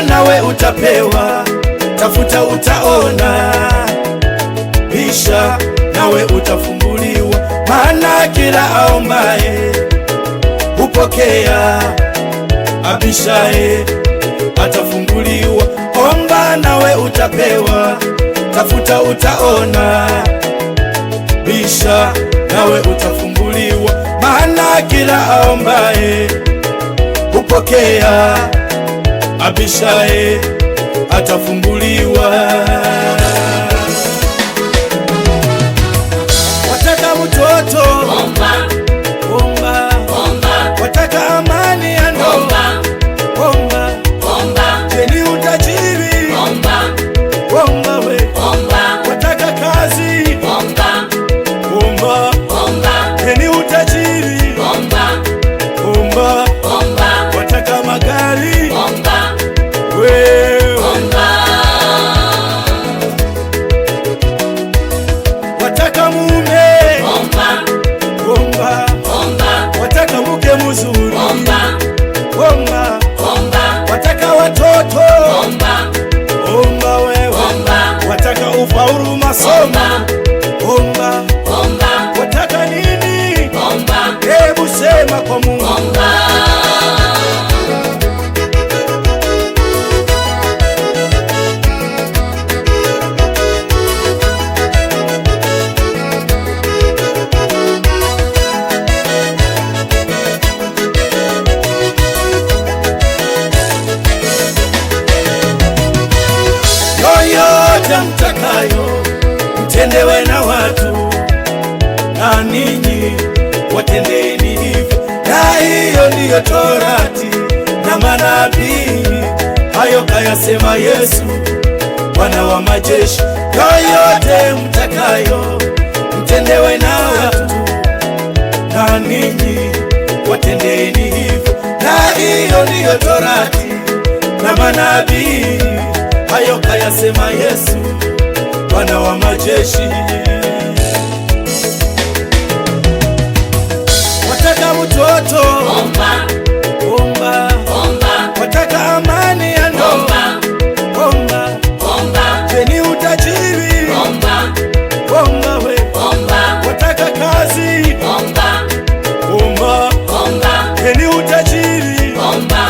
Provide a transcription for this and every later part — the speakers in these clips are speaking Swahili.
omba nawe utapewa, tafuta utaona, bisha nawe utafunguliwa. Maana kila aombaye hupokea, abishaye atafunguliwa. Omba nawe utapewa, tafuta utaona, bisha nawe utafunguliwa. Maana kila aombaye hupokea, abishaye atafunguliwa. Wataka mtoto, omba, omba, omba. Wataka amani ya ndoa, omba, omba. Jeni utajiri, omba, omba we, omba. Wataka kazi, omba, omba, omba. Jeni utajiri, omba, omba, omba. Wataka magari, omba, we, omba. Wataka mume, omba, omba, omba. Wataka mke mzuri, omba, omba, omba. Wataka watoto, omba, omba wewe, omba. Wataka ufaulu masomo, omba, omba. Wataka nini, omba. Hebu sema kwa Mungu, omba. Yoyote mtakayo mtendewe na watu, na ninyi watendeni hivyo. Na hiyo ndiyo Torati na manabii, hayo kayasema Yesu Bwana wa majeshi. Yoyote mtakayo mtendewe na watu, na ninyi watendeni hivyo. Na hiyo ndiyo Torati na manabii, hayo kayasema Yesu Bwana wa majeshi. Wataka mtoto, omba, omba, omba. Wataka amani ya ndoa, omba, omba, omba. Jeni utajiri, omba, omba we, omba. Wataka kazi, omba, omba, omba. Jeni utajiri, omba,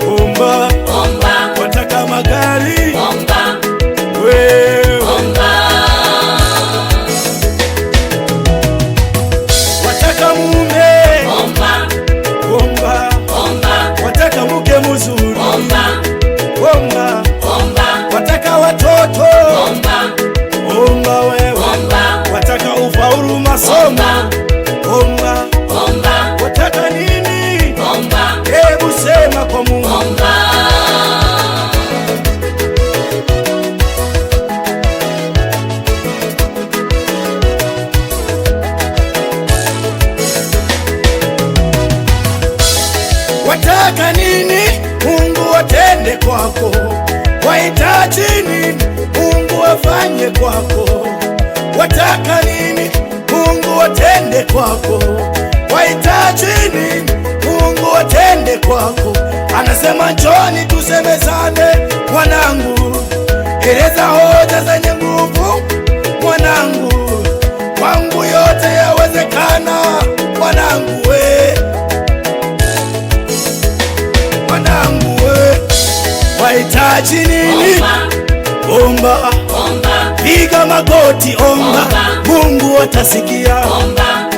omba, omba. Wataka magari, omba, we, omba. Wataka mume, omba, omba, omba. Wataka mke mzuri, omba, omba, omba. Wataka watoto, omba, omba wewe, omba. Wataka ufaulu masomo, omba, omba. Wataka nini, omba. Hebu sema kwa Mungu, omba. Wataka nini Mungu atende kwako? Wahitaji nini Mungu afanye kwako? Wataka nini Mungu atende kwako? Wahitaji nini Mungu atende kwako? Anasema njoni tusemezane mwanangu, eleza hoja zenye nguvu mwanangu, kwangu yote yawezekana mwanangu we, mwanangu we. Wahitaji nini? Omba, omba. Piga magoti, omba, Mungu atasikia, omba,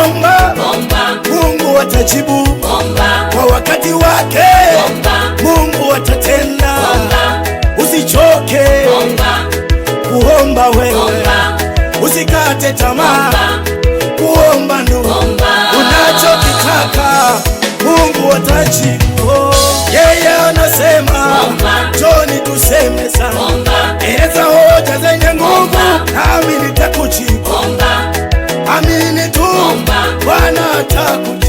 omba, omba. Mungu atajibu, omba, kwa wakati wake, omba. Mungu atatenda, omba. Usichoke, omba, kuomba wewe, omba. Usikate tamaa, kuomba ndugu, unachokitaka Mungu atajibu. Yeye anasema njoni tusemezane, eleza hoja zenye nguvu, nami nitakujibu. Amini tu, Bwana atakujibu.